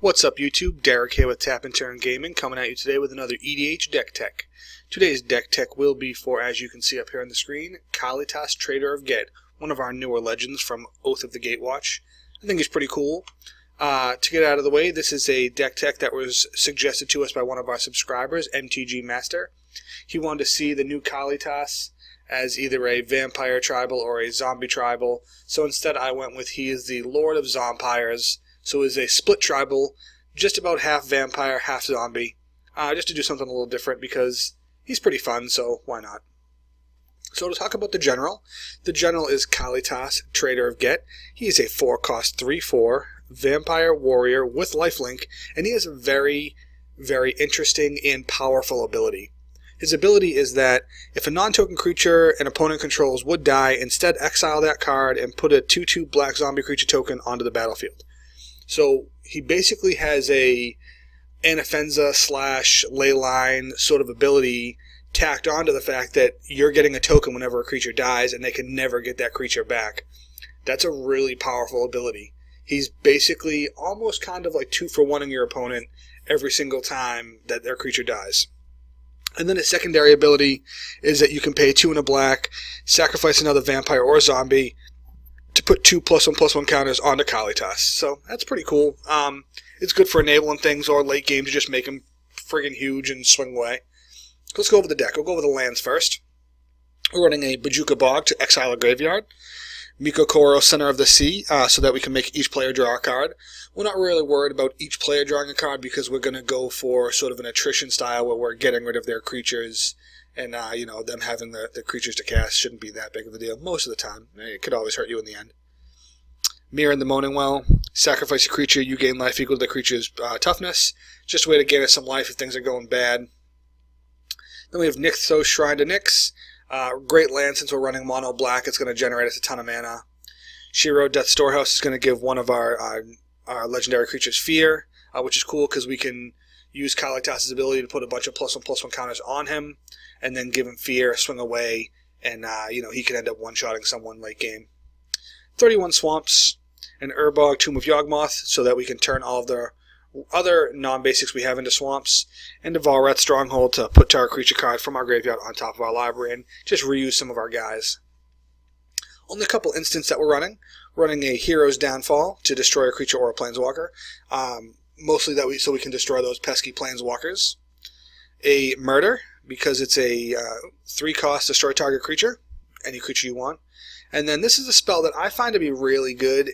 What's up YouTube, Derek here with Tap and Turn Gaming, coming at you today with another EDH deck tech. Today's deck tech will be for, as you can see up here on the screen, Kalitas, Traitor of Ghet, one of our newer legends from Oath of the Gatewatch. I think he's pretty cool. To get out of the way, this is a deck tech that was suggested to us by one of our subscribers, MTG Master. He wanted to see the new Kalitas as either a vampire tribal or a zombie tribal, so instead I went with he is the Lord of Zompires. So it's a split tribal, just about half vampire, half zombie, just to do something a little different because he's pretty fun, so why not? So to talk about the general is Kalitas, Traitor of Ghet. He is a 4-cost 3/4 vampire warrior with lifelink, and he has a very, very interesting and powerful ability. His ability is that if a non-token creature an opponent controls would die, instead exile that card and put a 2/2 black zombie creature token onto the battlefield. So he basically has a Anafenza / Leyline sort of ability tacked onto the fact that you're getting a token whenever a creature dies and they can never get that creature back. That's a really powerful ability. He's basically almost kind of like 2-for-1ing your opponent every single time that their creature dies. And then his secondary ability is that you can pay 2 and a black, sacrifice another vampire or zombie, to put 2 +1/+1 counters onto Kalitas. So that's pretty cool. It's good for enabling things or late game to just make them friggin' huge and swing away. Let's go over the deck. We'll go over the lands first. We're running a Bajuka Bog to exile a graveyard. Mikokoro, Center of the Sea, so that we can make each player draw a card. We're not really worried about each player drawing a card because we're going to go for sort of an attrition style where we're getting rid of their creatures. And, them having the creatures to cast shouldn't be that big of a deal most of the time. It could always hurt you in the end. Mirror in the Moaning Well. Sacrifice a creature, you gain life equal to the creature's toughness. Just a way to gain us some life if things are going bad. Then we have Nixos, Shrine to Nyx. Great land since we're running mono black. It's going to generate us a ton of mana. Shiro, Death Storehouse, is going to give one of our legendary creatures Fear, which is cool because we can use Kalitas' ability to put a bunch of +1/+1 counters on him, and then give him Fear, swing away, and he can end up one-shotting someone late game. 31 Swamps, an Urbog, Tomb of Yawgmoth, so that we can turn all of the other non-basics we have into swamps, and a Valrath Stronghold to put our creature card from our graveyard on top of our library and just reuse some of our guys. Only a couple instants that we're running a Hero's Downfall to destroy a creature or a planeswalker. Mostly so we can destroy those pesky planeswalkers. A Murder, because it's a 3-cost destroy target creature, any creature you want. And then this is a spell that I find to be really good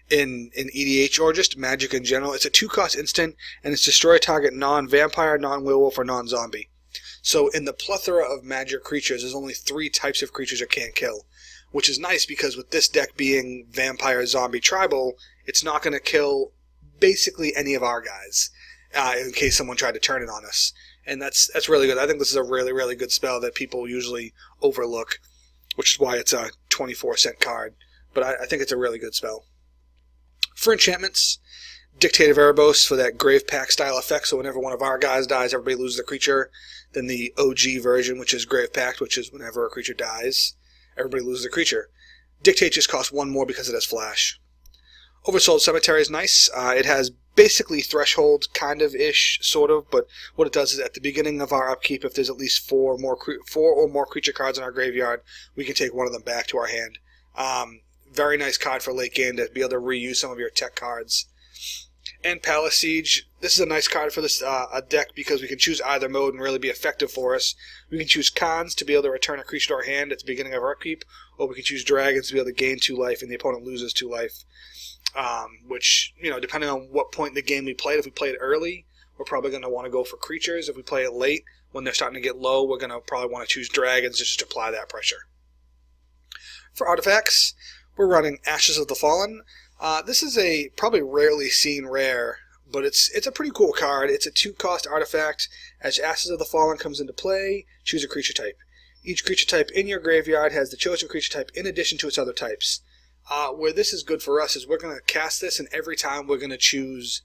in EDH or just Magic in general. It's a 2-cost instant, and it's destroy target non-vampire, non-werewolf, or non-zombie. So in the plethora of Magic creatures, there's only 3 types of creatures it can't kill, which is nice because with this deck being vampire, zombie, tribal, it's not going to kill basically any of our guys in case someone tried to turn it on us. And that's really good. I think this is a really, really good spell that people usually overlook, which is why it's a 24-cent card. But I think it's a really good spell. For enchantments, Dictate of Erebos for that Grave Pack style effect, so whenever one of our guys dies, everybody loses a creature. Then the OG version, which is Grave Pact, which is whenever a creature dies, everybody loses a creature. Dictate just costs 1 more because it has Flash. Oversold Cemetery is nice. It has basically Threshold, kind of-ish, sort of, but what it does is at the beginning of our upkeep, if there's at least 4 or more creature cards in our graveyard, we can take one of them back to our hand. Very nice card for late game to be able to reuse some of your tech cards. And Palace Siege. This is a nice card for this deck because we can choose either mode and really be effective for us. We can choose Cons to be able to return a creature to our hand at the beginning of our upkeep, or we can choose Dragons to be able to gain 2 life and the opponent loses 2 life. Which, depending on what point in the game we played, if we played early, we're probably going to want to go for creatures. If we play it late, when they're starting to get low, we're going to probably want to choose Dragons just to apply that pressure. For artifacts, we're running Ashes of the Fallen. This is a probably rarely seen rare, but it's a pretty cool card. It's a 2-cost artifact. As Ashes of the Fallen comes into play, choose a creature type. Each creature type in your graveyard has the chosen creature type in addition to its other types. Where this is good for us is we're going to cast this, and every time we're going to choose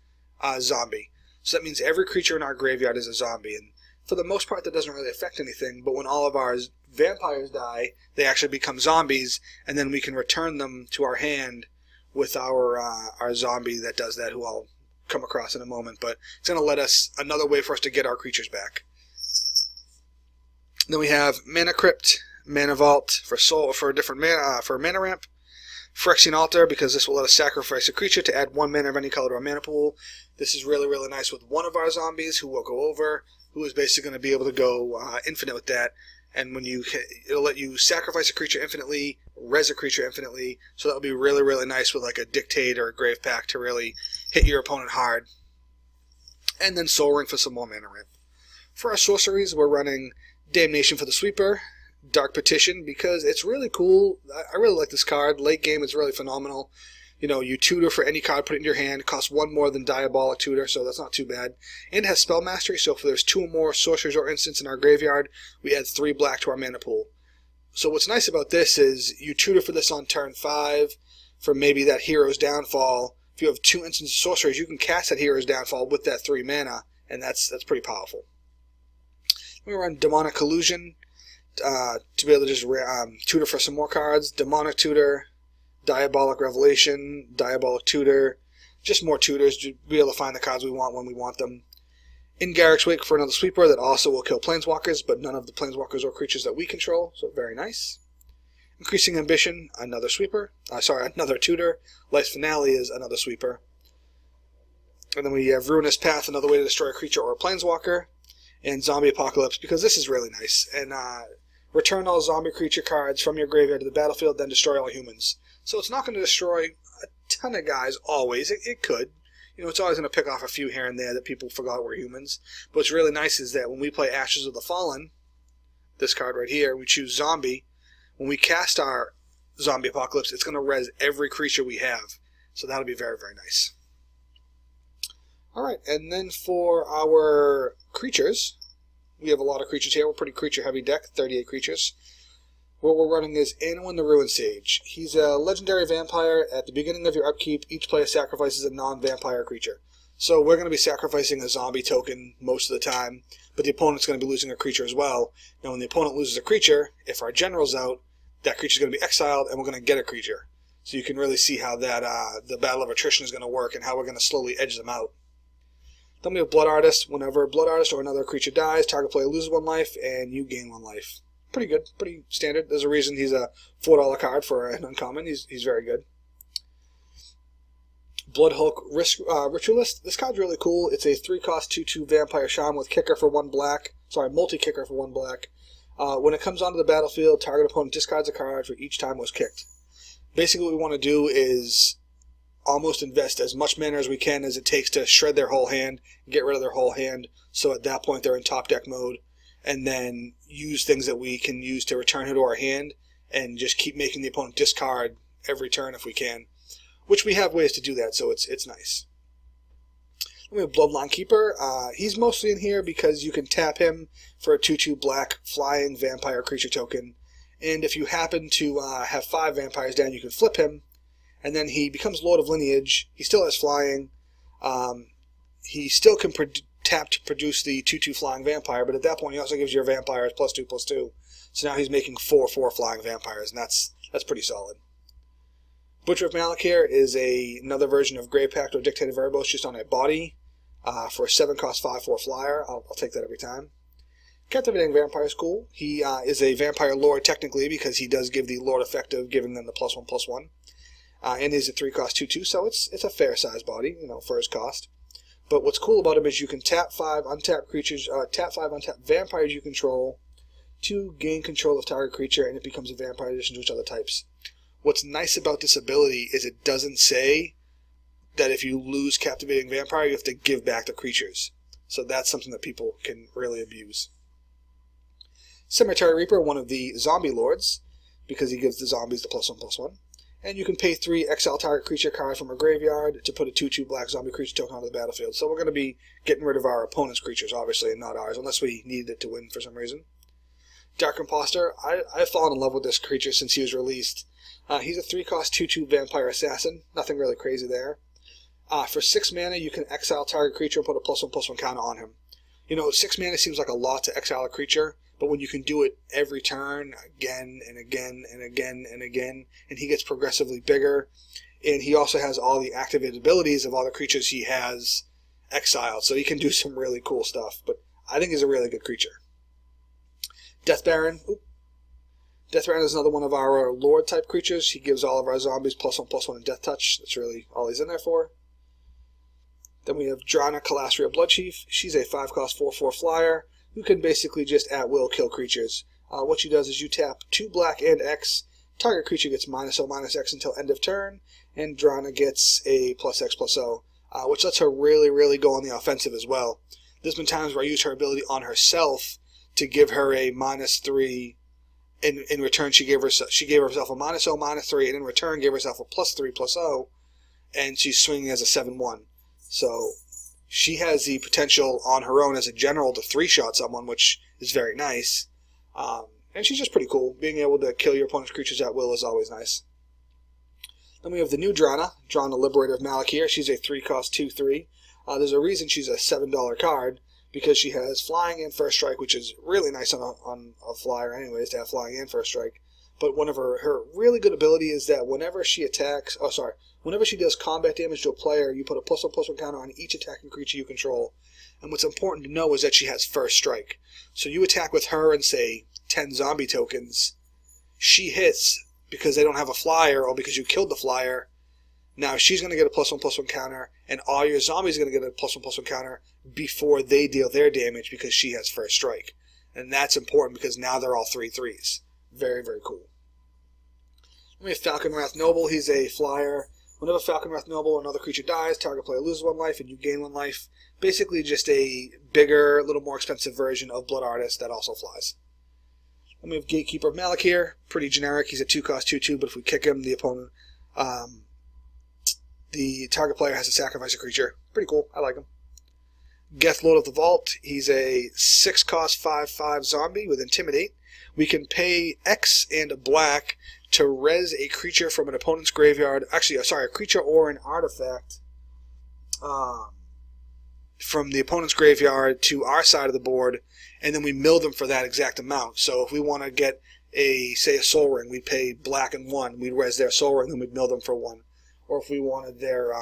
zombie. So that means every creature in our graveyard is a zombie. And for the most part, that doesn't really affect anything. But when all of our vampires die, they actually become zombies, and then we can return them to our hand with our zombie that does that, who I'll come across in a moment, but it's going to let us another way for us to get our creatures back. Then we have Mana Crypt, Mana Vault for a different mana for mana ramp. Phyrexian Altar, because this will let us sacrifice a creature to add 1 mana of any color to our mana pool. This is really, really nice with one of our zombies who will go over, who is basically going to be able to go infinite with that. And when it'll let you sacrifice a creature infinitely, res a creature infinitely, so that'll be really, really nice with like a Dictate or a Grave Pact to really hit your opponent hard. And then Soul Ring for some more mana ramp. For our sorceries, we're running Damnation for the Sweeper, Dark Petition, because it's really cool. I really like this card. Late game, it's really phenomenal. You know, you tutor for any card, put it in your hand. It costs 1 more than Diabolic Tutor, so that's not too bad. And it has Spell Mastery, so if there's 2 or more sorceries or instants in our graveyard, we add 3 black to our mana pool. So what's nice about this is you tutor for this on turn 5 for maybe that Hero's Downfall. If you have 2 instants of sorceries, you can cast that Hero's Downfall with that 3 mana, and that's pretty powerful. We run Demonic Collusion to be able to just tutor for some more cards. Demonic Tutor, Diabolic Revelation, Diabolic Tutor, just more tutors to be able to find the cards we want when we want them. In Garrick's Wake for another sweeper that also will kill Planeswalkers, but none of the Planeswalkers or creatures that we control, so very nice. Increasing Ambition, another sweeper. Another tutor. Life's Finale is another sweeper. And then we have Ruinous Path, another way to destroy a creature or a Planeswalker. And Zombie Apocalypse, because this is really nice. And return all zombie creature cards from your graveyard to the battlefield, then destroy all humans. So it's not going to destroy a ton of guys always. It could. You know, it's always going to pick off a few here and there that people forgot were humans. But what's really nice is that when we play Ashes of the Fallen, this card right here, we choose Zombie. When we cast our Zombie Apocalypse, it's going to res every creature we have. So that'll be very, very nice. Alright, and then for our creatures, we have a lot of creatures here. We're a pretty creature-heavy deck, 38 creatures. What we're running is Anowin the Ruin Sage. He's a legendary vampire. At the beginning of your upkeep, each player sacrifices a non-vampire creature. So we're going to be sacrificing a zombie token most of the time, but the opponent's going to be losing a creature as well. Now when the opponent loses a creature, if our general's out, that creature's going to be exiled, and we're going to get a creature. So you can really see how that the battle of attrition is going to work and how we're going to slowly edge them out. Then we have Blood Artist. Whenever a Blood Artist or another creature dies, target player loses 1 life, and you gain 1 life. Pretty good, pretty standard. There's a reason he's a $4 card for an uncommon. He's very good. Blood Hulk Ritualist. This card's really cool. It's a 3-cost 2/2 Vampire Shaman with kicker for 1 black. Sorry, multi-kicker for 1 black. When it comes onto the battlefield, target opponent discards a card for each time it was kicked. Basically what we want to do is almost invest as much mana as we can as it takes to shred their whole hand, get rid of their whole hand, so at that point they're in top deck mode, and then use things that we can use to return it to our hand, and just keep making the opponent discard every turn if we can, which we have ways to do that, so it's nice. Then we have Bloodline Keeper. He's mostly in here because you can tap him for a 2/2 black flying vampire creature token, and if you happen to have 5 vampires down, you can flip him, and then he becomes Lord of Lineage. He still has flying. He still can tap to produce the 2/2 flying vampire, but at that point he also gives your vampires +2/+2. So now he's making 4/4 flying vampires, and that's pretty solid. Butcher of Malakir is another version of Grey Pact or Dictated Variables, just on a body for a 7-cost 5/4 flyer. I'll take that every time. Captivating Vampire is cool. He is a vampire lord technically because he does give the lord effective, giving them the +1/+1. And is a 3-cost 2/2, so it's a fair size body, you know, for his cost. But what's cool about him is you can tap 5 untap creatures, tap 5 untap vampires you control to gain control of target creature, and it becomes a vampire addition to its other types. What's nice about this ability is it doesn't say that if you lose Captivating Vampire, you have to give back the creatures. So that's something that people can really abuse. Cemetery Reaper, one of the zombie lords, because he gives the zombies the +1/+1. And you can pay 3 exile target creature card from a graveyard to put a 2/2 black zombie creature token onto the battlefield. So we're going to be getting rid of our opponent's creatures, obviously, and not ours, unless we needed it to win for some reason. Dark Imposter. I've fallen in love with this creature since he was released. He's a 3-cost 2/2 vampire assassin. Nothing really crazy there. For 6 mana, you can exile target creature and put a +1/+1 counter on him. You know, 6 mana seems like a lot to exile a creature, but when you can do it every turn, again and again and again and again, and he gets progressively bigger, and he also has all the activated abilities of all the creatures he has exiled, so he can do some really cool stuff. But I think he's a really good creature. Death Baron. Oop. Death Baron is another one of our Lord-type creatures. He gives all of our zombies +1/+1 in Death Touch. That's really all he's in there for. Then we have Drana Kalastria Bloodchief. She's a 5-cost 4/4 flyer who can basically just at will kill creatures. What she does is you tap 2 black and X. Target creature gets -0/-X until end of turn, and Drana gets a +X/+0, which lets her really, really go on the offensive as well. There's been times where I used her ability on herself to give her a -3. In return, she gave herself a -0/-3, and in return gave herself a +3/+0, and she's swinging as a 7/1. So she has the potential on her own as a general to 3-shot someone, which is very nice. And she's just pretty cool. Being able to kill your opponent's creatures at will is always nice. Then we have the new Drana Liberator of Malakir. She's a 3-cost 2/3. There's a reason she's a $7 card, because she has flying and first strike, which is really nice on a flyer anyways, to have flying and first strike. But one of her really good ability is that whenever she whenever she does combat damage to a player, you put a +1/+1 counter on each attacking creature you control. And what's important to know is that she has first strike. So you attack with her and say 10 zombie tokens. She hits because they don't have a flyer or because you killed the flyer. Now she's going to get a +1/+1 counter, and all your zombies are going to get a +1/+1 counter before they deal their damage because she has first strike. And that's important because now they're all 3/3s. Very, very cool. Then we have Falconwrath Noble. He's a flyer. Whenever Falconwrath Noble or another creature dies, target player loses 1 life and you gain 1 life. Basically just a bigger, a little more expensive version of Blood Artist that also flies. Then we have Gatekeeper of Malakir. Pretty generic. He's a 2-cost 2/2, but if we kick him, the opponent... the target player has to sacrifice a creature. Pretty cool. I like him. Geth, Lord of the Vault. He's a 6-cost 5/5 zombie with Intimidate. We can pay X and a black to res a creature from an opponent's graveyard. Actually, sorry, a creature or an artifact from the opponent's graveyard to our side of the board, and then we mill them for that exact amount. So if we want to get say a Soul Ring, we'd pay black and 1. We'd res their Soul Ring, then we'd mill them for 1. Or if we wanted their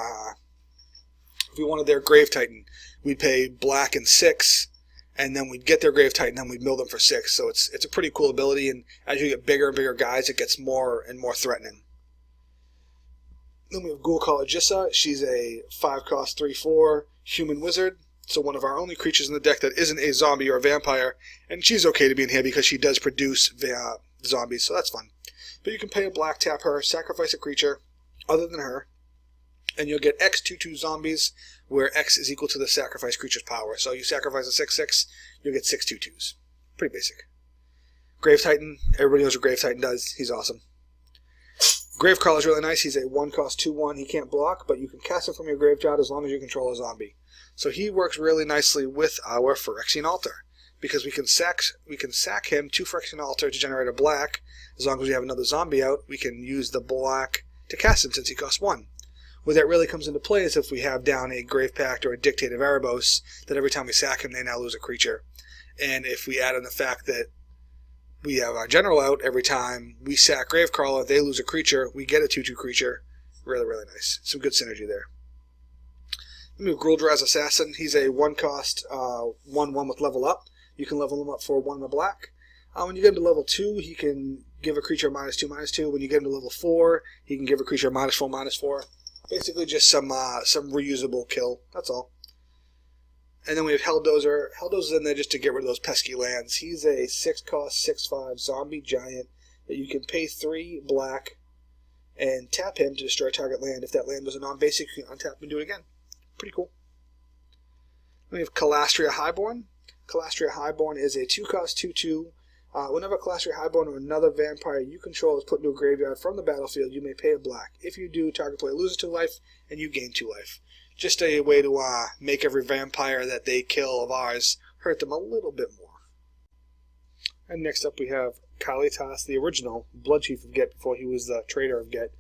Grave Titan, we'd pay black and 6, and then we'd get their Grave Titan, and then we'd mill them for 6. So it's a pretty cool ability, and as you get bigger and bigger guys, it gets more and more threatening. Then we have Ghoul-Caller Jissa. She's a 5-cost 3/4 human wizard, so one of our only creatures in the deck that isn't a zombie or a vampire, and she's okay to be in here because she does produce zombies, so that's fun. But you can pay a black, tap her, sacrifice a creature other than her, and you'll get X 2/2 zombies, where X is equal to the sacrifice creature's power. So you sacrifice a 6/6, you'll get 6 2/2s. Pretty basic. Grave Titan, everybody knows what Grave Titan does. He's awesome. Gravecrawler is really nice. He's a 1-cost 2/1. He can't block, but you can cast him from your graveyard as long as you control a zombie. So he works really nicely with our Phyrexian Altar, because we can sack him to Phyrexian Altar to generate a black. As long as we have another zombie out, we can use the black to cast him since he costs 1. Where that really comes into play is if we have down a Grave Pact or a Dictate of Erebos, that every time we sack him, they now lose a creature. And if we add in the fact that we have our General out, every time we sack Gravecrawler, they lose a creature, we get a 2/2 creature. Really, really nice. Some good synergy there. Then we have Gruldraz Assassin. He's a 1-cost 1/1 with level up. You can level him up for 1 in the black. When you get him to level 2, he can give a creature -2/-2. When you get him to level 4, he can give a creature -4/-4. Basically just some reusable kill. That's all. And then we have Helldozer. Helldozer's in there just to get rid of those pesky lands. He's a 6-cost 6/5 zombie giant that you can pay 3 black and tap him to destroy target land. If that land was a non-basic, you can untap and do it again. Pretty cool. Then we have Kalastria Highborn. Kalastria Highborn is a 2-cost 2/2. Whenever Kalastria Highborn or another vampire you control is put into a graveyard from the battlefield, you may pay a black. If you do, target player loses 2 life, and you gain 2 life. Just a way to make every vampire that they kill of ours hurt them a little bit more. And next up we have Kalitas, the original Bloodchief of Ghet before he was the Traitor of Ghet.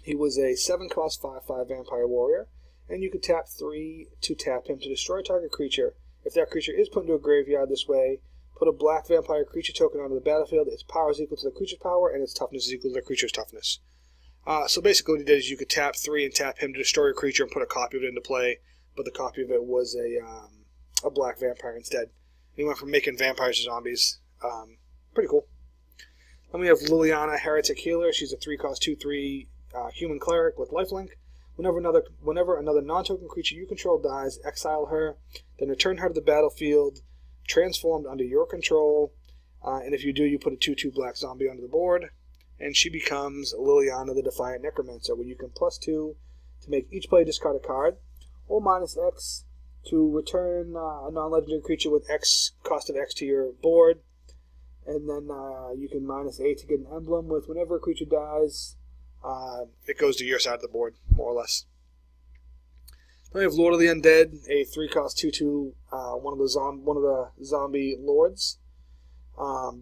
He was a 7-cost 5/5 vampire warrior, and you could tap 3 to tap him to destroy target creature. If that creature is put into a graveyard this way, put a black vampire creature token onto the battlefield. Its power is equal to the creature's power, and its toughness is equal to the creature's toughness. So basically what he did is you could tap 3 and tap him to destroy a creature and put a copy of it into play. but the copy of it was a black vampire instead. He went from making vampires to zombies. Pretty cool. Then we have Liliana, Heretic Healer. She's a 3-cost 2/3 human cleric with lifelink. Whenever another non-token creature you control dies, exile her, then return her to the battlefield, transformed under your control, and if you do, you put a 2/2 black zombie onto the board, and she becomes Liliana the Defiant Necromancer, where you can +2 to make each player discard a card, or -X to return a non-legendary creature with cost of X to your board, and then you can -8 to get an emblem with whenever a creature dies, it goes to your side of the board, more or less. Then we have Lord of the Undead, a 3-cost 2/2, one of the zombie lords,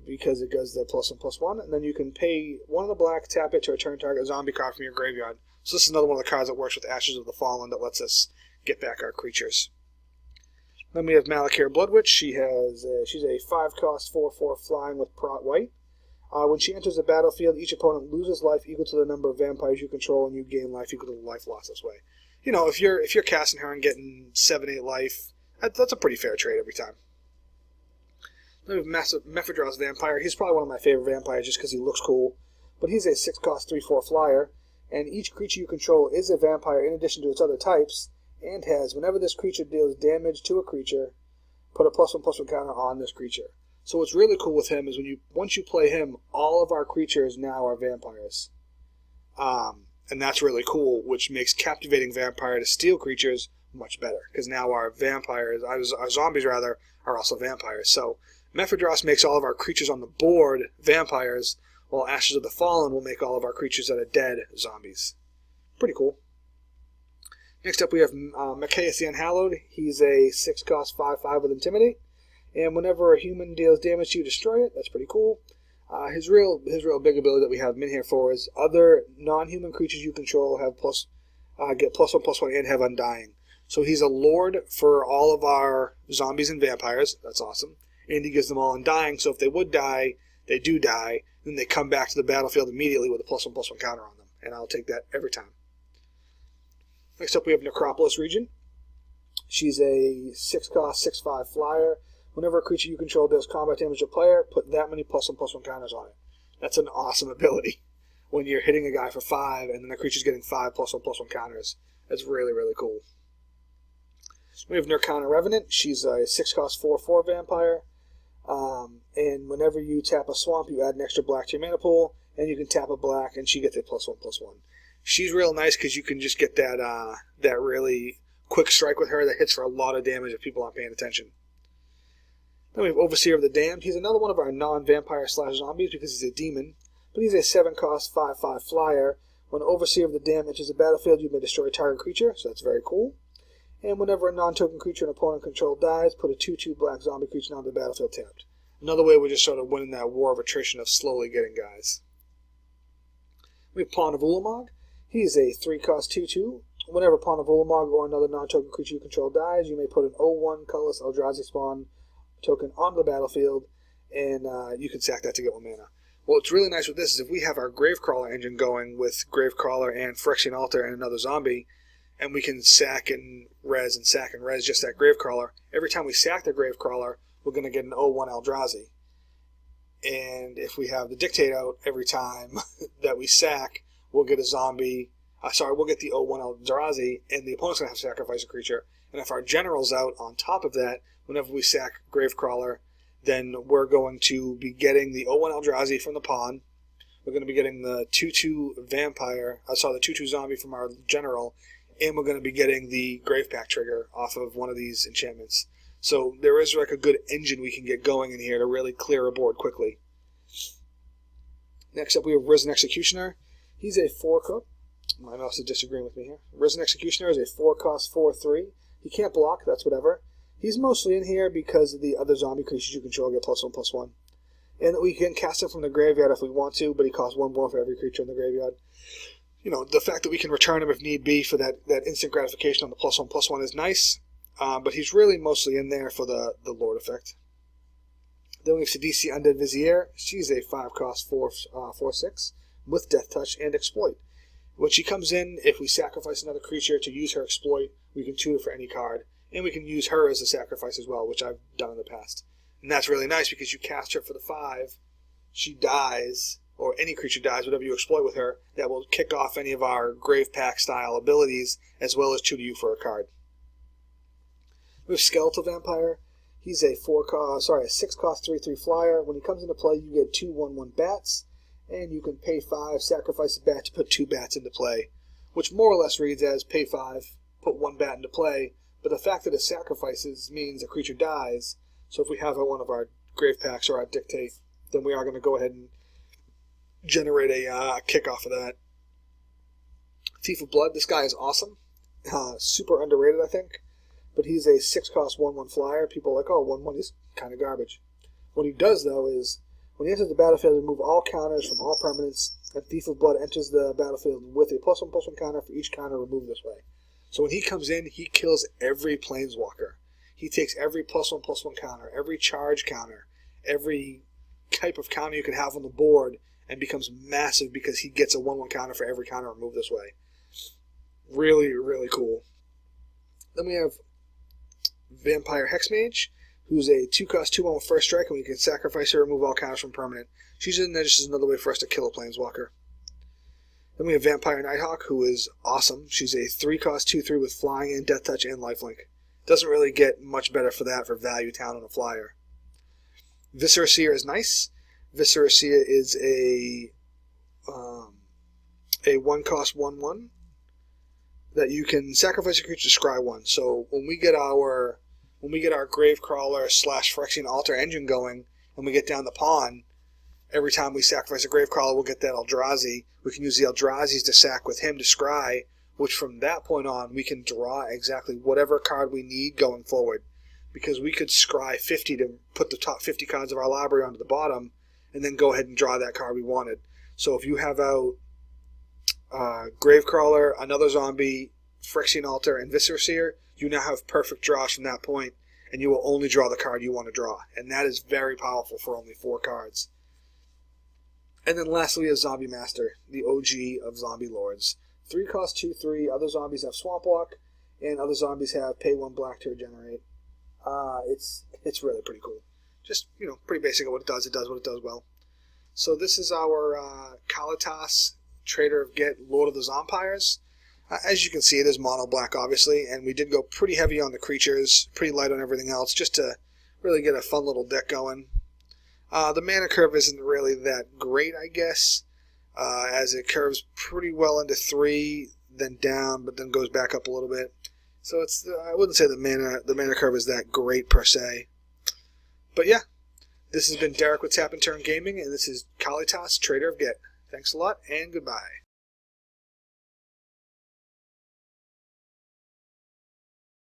because it goes the +1/+1, and then you can pay 1 of the black, tap it to return target zombie card from your graveyard. So this is another one of the cards that works with Ashes of the Fallen that lets us get back our creatures. Then we have Malakir Bloodwitch. She's a 5-cost 4/4 flying with Prot White. When she enters the battlefield, each opponent loses life equal to the number of vampires you control, and you gain life equal to the life lost this way. You know, if you're casting her and getting 7-8 life, that's a pretty fair trade every time. Then we have Mephedrone's Vampire. He's probably one of my favorite vampires just because he looks cool. But he's a 6-cost 3/4 flyer, and each creature you control is a vampire in addition to its other types, and has, whenever this creature deals damage to a creature, put a +1/+1 counter on this creature. So what's really cool with him is once you play him, all of our creatures now are vampires. And that's really cool, which makes Captivating Vampire to steal creatures much better, because now our zombies are also vampires. So Mephedrone makes all of our creatures on the board vampires, while Ashes of the Fallen will make all of our creatures that are dead zombies. Pretty cool. Next up we have Mackenzie the Unhallowed. He's a 6-cost 5/5 with Intimidate. And whenever a human deals damage to you, destroy it. That's pretty cool. His real big ability that we have him in here for is other non-human creatures you control have get +1/+1 and have Undying. So he's a lord for all of our zombies and vampires. That's awesome. And he gives them all Undying, so if they would die, they do die. Then they come back to the battlefield immediately with a +1/+1 counter on them. And I'll take that every time. Next up we have Necropolis Region. She's a 6-cost 6/5 flyer. Whenever a creature you control does combat damage to a player, put that many +1/+1 counters on it. That's an awesome ability. When you're hitting a guy for 5 and then the creature's getting 5 +1/+1 counters. That's really, really cool. We have Nurkana Revenant. She's a 6-cost 4/4 vampire. And whenever you tap a swamp, you add an extra black to your mana pool, and you can tap a black, and she gets a +1/+1. She's real nice because you can just get that really quick strike with her that hits for a lot of damage if people aren't paying attention. Then we have Overseer of the Damned. He's another one of our non-vampire /zombies because he's a demon, but he's a 7-cost 5/5 flyer. When Overseer of the Damned enters the battlefield, you may destroy a target creature, so that's very cool. And whenever a non-token creature an opponent controlled dies, put a 2/2 black zombie creature onto the battlefield tapped. Another way we're just sort of winning that war of attrition of slowly getting guys. We have Pawn of Ulamog. He's a 3-cost 2/2. Whenever Pawn of Ulamog or another non-token creature you control dies, you may put an 0/1 colorless Eldrazi spawn token onto the battlefield, and you can sack that to get 1 mana. Well, what's really nice with this is if we have our Gravecrawler engine going with Gravecrawler and Phyrexian Altar and another zombie, and we can sack and res just that Gravecrawler. Every time we sack the Gravecrawler, we're going to get an 0/1 Eldrazi. And if we have the Dictate out every time that we sack, we'll get a zombie. We'll get the 0/1 Eldrazi, and the opponent's going to have to sacrifice a creature. And if our General's out on top of that, whenever we sack Gravecrawler, then we're going to be getting the 0/1 Eldrazi from the pawn. We're going to be getting the 2/2 the 2/2 zombie from our General, and we're going to be getting the Gravepack trigger off of one of these enchantments. So there is like a good engine we can get going in here to really clear a board quickly. Next up we have Risen Executioner. He's a 4-cost. My mouse is disagreeing with me here. Risen Executioner is a 4-cost 4/3. He can't block, that's whatever. He's mostly in here because of the other zombie creatures you control get +1/+1. And we can cast him from the graveyard if we want to, but he costs 1 more for every creature in the graveyard. You know, the fact that we can return him if need be for that instant gratification on the +1/+1 is nice, but he's really mostly in there for the Lord effect. Then we have Sidisi Undead Vizier. She's a 5-cost 4/6 with Death Touch and Exploit. When she comes in, if we sacrifice another creature to use her exploit, We can tutor for any card, and we can use her as a sacrifice as well, which I've done in the past. And that's really nice because you cast her for the 5, she dies, or any creature dies, whatever you exploit with her, that will kick off any of our Grave Pack style abilities, as well as tutor you for a card. We have Skeletal Vampire. He's a 6-cost 3/3 flyer. When he comes into play, you get 2/1/1 bats, and you can pay 5, sacrifice a bat to put 2 bats into play, which more or less reads as pay 5, put 1 bat into play, but the fact that it sacrifices means a creature dies, so if we have one of our Grave Packs or our Dictate, then we are going to go ahead and generate a kick off of that. Thief of Blood, this guy is awesome. Super underrated, I think. But he's a 6-cost 1/1 flyer. People are like, oh, 1/1, he's kind of garbage. What he does, though, is when he enters the battlefield, remove all counters from all permanents, and Thief of Blood enters the battlefield with a +1/+1 counter for each counter removed this way. So when he comes in, he kills every Planeswalker. He takes every +1/+1 counter, every charge counter, every type of counter you can have on the board, and becomes massive because he gets a 1/1 counter for every counter removed this way. Really, really cool. Then we have Vampire Hexmage, who's a 2-cost 2/1 with first strike, and we can sacrifice her and remove all counters from permanent. She's in there just as another way for us to kill a Planeswalker. Then we have Vampire Nighthawk, who is awesome. She's a 3-cost 2/3 with flying and death touch and lifelink. Doesn't really get much better for that for value town on a flyer. Viscera Seer is nice. Viscera Seer is a 1-cost 1/1 that you can sacrifice a creature to scry 1. So when we get our Gravecrawler / Phyrexian Altar engine going, and we get down the pond, every time we sacrifice a Gravecrawler, we'll get that Eldrazi. We can use the Eldrazi's to sack with him to scry, which from that point on, we can draw exactly whatever card we need going forward. Because we could scry 50 to put the top 50 cards of our library onto the bottom, and then go ahead and draw that card we wanted. So if you have out Gravecrawler, another zombie, Phyrexian Altar, and Viscera Seer, you now have perfect draws from that point, and you will only draw the card you want to draw. And that is very powerful for only 4 cards. And then lastly, we have Zombie Master, the OG of Zombie Lords. 3-cost 2/3, other zombies have Swamp Walk, and other zombies have pay 1 black to regenerate. It's really pretty cool. Just, pretty basic at what it does. It does what it does well. So this is our Kalitas, Traitor of Ghet, Lord of the Zompires. As you can see, it is mono black, obviously, and we did go pretty heavy on the creatures, pretty light on everything else, just to really get a fun little deck going. The mana curve isn't really that great, I guess, as it curves pretty well into 3, then down, but then goes back up a little bit. So I wouldn't say the mana curve is that great per se. But yeah, this has been Derek with Tap and Turn Gaming, and this is Kalitas, Traitor of Ghet. Thanks a lot, and goodbye.